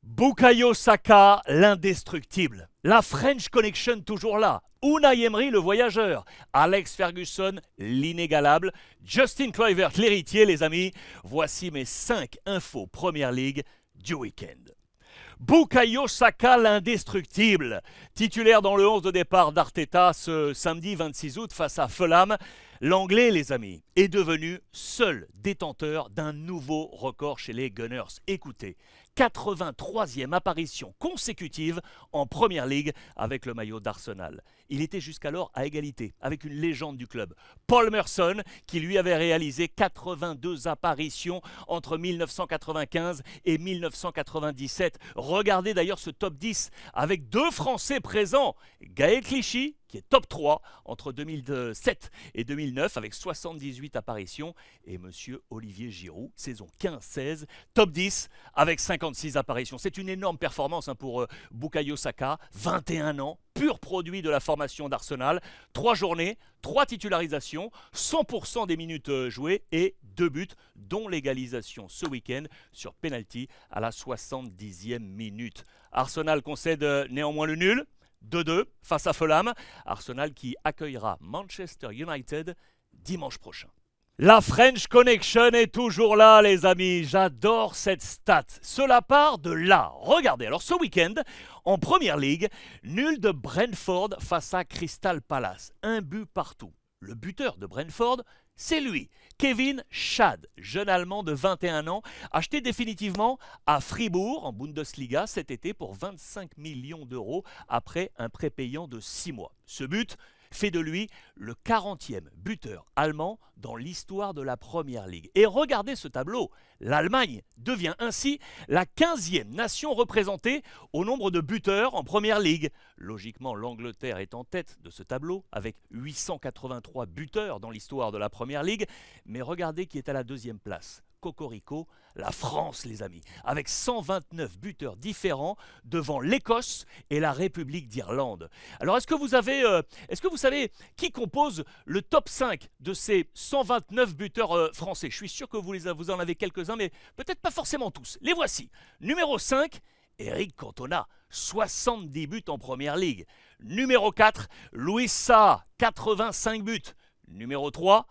Bukayo Saka, l'indestructible. La French Connection toujours là. Unai Emery, le voyageur. Alex Ferguson, l'inégalable. Justin Kluivert, l'héritier, les amis. Voici mes 5 infos Première Ligue du week-end. Bukayo Saka, l'indestructible. Titulaire dans le 11 de départ d'Arteta ce samedi 26 août face à Fulham, l'Anglais, les amis, est devenu seul détenteur d'un nouveau record chez les Gunners. Écoutez, 83e apparition consécutive en Première Ligue avec le maillot d'Arsenal. Il était jusqu'alors à égalité avec une légende du club, Paul Merson, qui lui avait réalisé 82 apparitions entre 1995 et 1997. Regardez d'ailleurs ce top 10 avec 2 Français présents, Gaël Clichy, qui est top 3 entre 2007 et 2009 avec 78 apparitions, et monsieur Olivier Giroud, saison 15-16, top 10 avec 56 apparitions. C'est une énorme performance pour Bukayo Saka, 21 ans, pur produit de la formation d'Arsenal, 3 journées, 3 titularisations, 100% des minutes jouées et 2 buts, dont l'égalisation ce week-end sur penalty à la 70e minute. Arsenal concède néanmoins le nul, 2-2 face à Fulham. Arsenal qui accueillera Manchester United dimanche prochain. La French Connection est toujours là, les amis. J'adore cette stat. Cela part de là. Regardez, alors ce week-end, en Première Ligue, nul de Brentford face à Crystal Palace. 1 but partout. Le buteur de Brentford, c'est lui, Kevin Schad, jeune Allemand de 21 ans, acheté définitivement à Fribourg en Bundesliga cet été pour 25 millions d'euros après un prépayant de 6 mois. Ce but fait de lui le 40e buteur allemand dans l'histoire de la Première Ligue. Et regardez ce tableau, l'Allemagne devient ainsi la 15e nation représentée au nombre de buteurs en Première Ligue. Logiquement, l'Angleterre est en tête de ce tableau avec 883 buteurs dans l'histoire de la Première Ligue. Mais regardez qui est à la 2e place. Cocorico, la France, les amis, avec 129 buteurs différents devant l'Écosse et la République d'Irlande. Alors, est-ce que vous savez qui compose le top 5 de ces 129 buteurs français? Je suis sûr que vous en avez quelques-uns, mais peut-être pas forcément tous. Les voici. Numéro 5, Eric Cantona, 70 buts en Première Ligue. Numéro 4, Louis Saha, 85 buts. Numéro 3,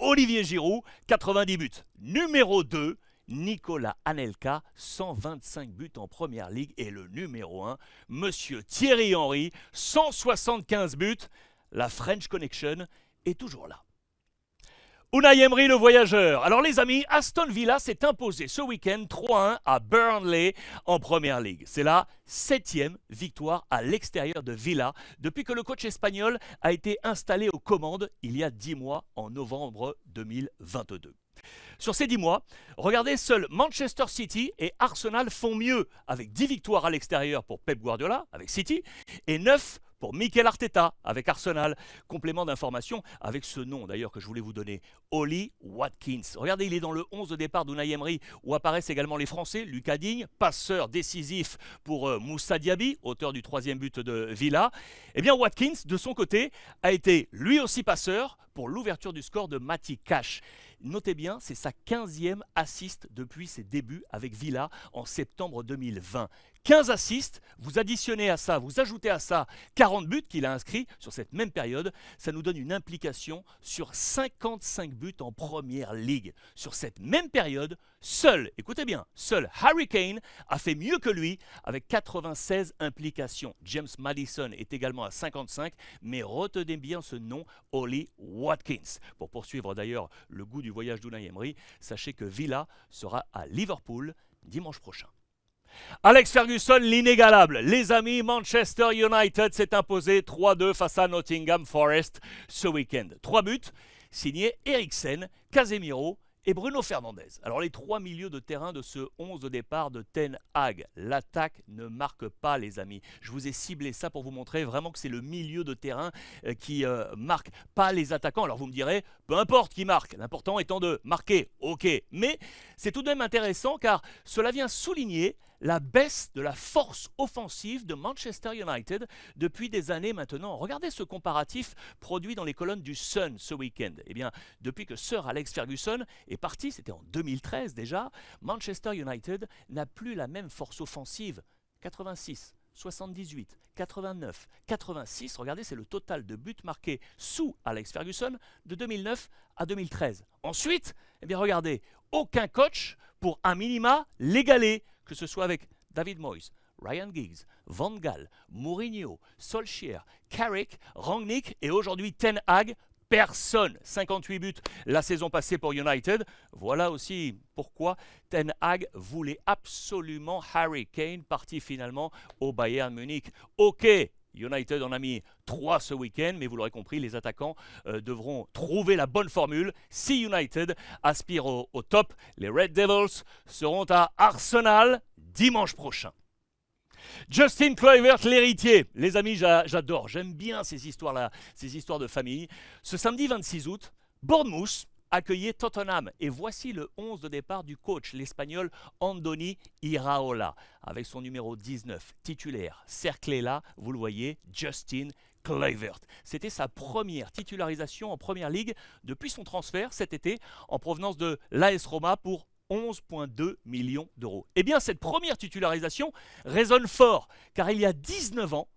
Olivier Giroud, 90 buts. Numéro 2, Nicolas Anelka, 125 buts en Première Ligue. Et le numéro 1, monsieur Thierry Henry, 175 buts. La French Connection est toujours là. Unai Emery, le voyageur. Alors les amis, Aston Villa s'est imposé ce week-end 3-1 à Burnley en Première Ligue. C'est la 7e victoire à l'extérieur de Villa depuis que le coach espagnol a été installé aux commandes il y a 10 mois en novembre 2022. Sur ces 10 mois, regardez, seuls Manchester City et Arsenal font mieux avec 10 victoires à l'extérieur pour Pep Guardiola avec City et 9 pour Mikel Arteta avec Arsenal. Complément d'information avec ce nom d'ailleurs que je voulais vous donner, Ollie Watkins. Regardez, il est dans le 11 de départ d'Unai Emery où apparaissent également les Français. Lucas Digne, passeur décisif pour Moussa Diaby, auteur du 3e but de Villa. Eh bien Watkins, de son côté, a été lui aussi passeur pour l'ouverture du score de Matty Cash. Notez bien, c'est sa 15e assist depuis ses débuts avec Villa en septembre 2020. 15 assists, vous ajoutez à ça 40 buts qu'il a inscrits sur cette même période, ça nous donne une implication sur 55 buts en Première Ligue. Sur cette même période, écoutez bien, seul Harry Kane a fait mieux que lui avec 96 implications. James Maddison est également à 55, mais retenez bien ce nom, Ollie Watkins. Pour poursuivre d'ailleurs le goût du voyage d'Unai Emery, sachez que Villa sera à Liverpool dimanche prochain. Alex Ferguson, l'inégalable. Les amis, Manchester United s'est imposé 3-2 face à Nottingham Forest ce week-end. 3 buts signés Eriksen, Casemiro et Bruno Fernandes. Alors les 3 milieux de terrain de ce 11 de départ de Ten Hag. L'attaque ne marque pas, les amis. Je vous ai ciblé ça pour vous montrer vraiment que c'est le milieu de terrain qui marque pas les attaquants. Alors vous me direz, peu importe qui marque, l'important étant de marquer, ok. Mais c'est tout de même intéressant car cela vient souligner la baisse de la force offensive de Manchester United depuis des années maintenant. Regardez ce comparatif produit dans les colonnes du Sun ce week-end. Eh bien, depuis que Sir Alex Ferguson est parti, c'était en 2013 déjà, Manchester United n'a plus la même force offensive. 86, 78, 89, 86, regardez, c'est le total de buts marqués sous Alex Ferguson de 2009 à 2013. Ensuite, eh bien regardez, aucun coach pour un minima l'égaler, que ce soit avec David Moyes, Ryan Giggs, Van Gaal, Mourinho, Solskjaer, Carrick, Rangnick et aujourd'hui Ten Hag. Personne. 58 buts la saison passée pour United. Voilà aussi pourquoi Ten Hag voulait absolument Harry Kane, parti finalement au Bayern Munich. Ok, United en a mis 3 ce week-end, mais vous l'aurez compris, les attaquants devront trouver la bonne formule. Si United aspire au top, les Red Devils seront à Arsenal dimanche prochain. Justin Kluivert, l'héritier. Les amis, j'adore, j'aime bien ces histoires-là, ces histoires de famille. Ce samedi 26 août, Bournemouth accueillait Tottenham. Et voici le 11 de départ du coach, l'Espagnol Andoni Iraola, avec son numéro 19, titulaire, cerclé là, vous le voyez, Justin Kluivert. C'était sa première titularisation en Première Ligue depuis son transfert cet été en provenance de l'AS Roma pour 11,2 millions d'euros. Eh bien, cette première titularisation résonne fort, car il y a 19 ans,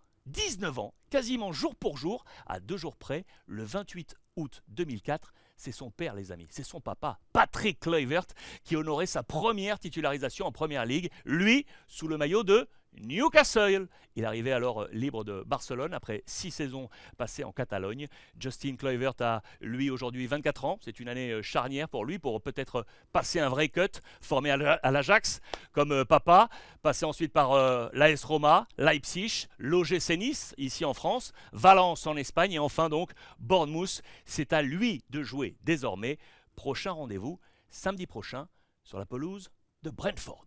quasiment jour pour jour, à 2 jours près, le 28 août 2004, c'est son père, les amis, c'est son papa, Patrick Kluivert, qui honorait sa première titularisation en Première Ligue, lui, sous le maillot de Newcastle. Il arrivait alors libre de Barcelone après 6 saisons passées en Catalogne. Justin Kluivert a, lui, aujourd'hui 24 ans. C'est une année charnière pour lui, pour peut-être passer un vrai cut, formé à l'Ajax comme papa, passer ensuite par l'AS Roma, Leipzig, l'OGC Nice, ici en France, Valence en Espagne et enfin donc Bournemouth. C'est à lui de jouer désormais. Prochain rendez-vous, samedi prochain, sur la pelouse de Brentford.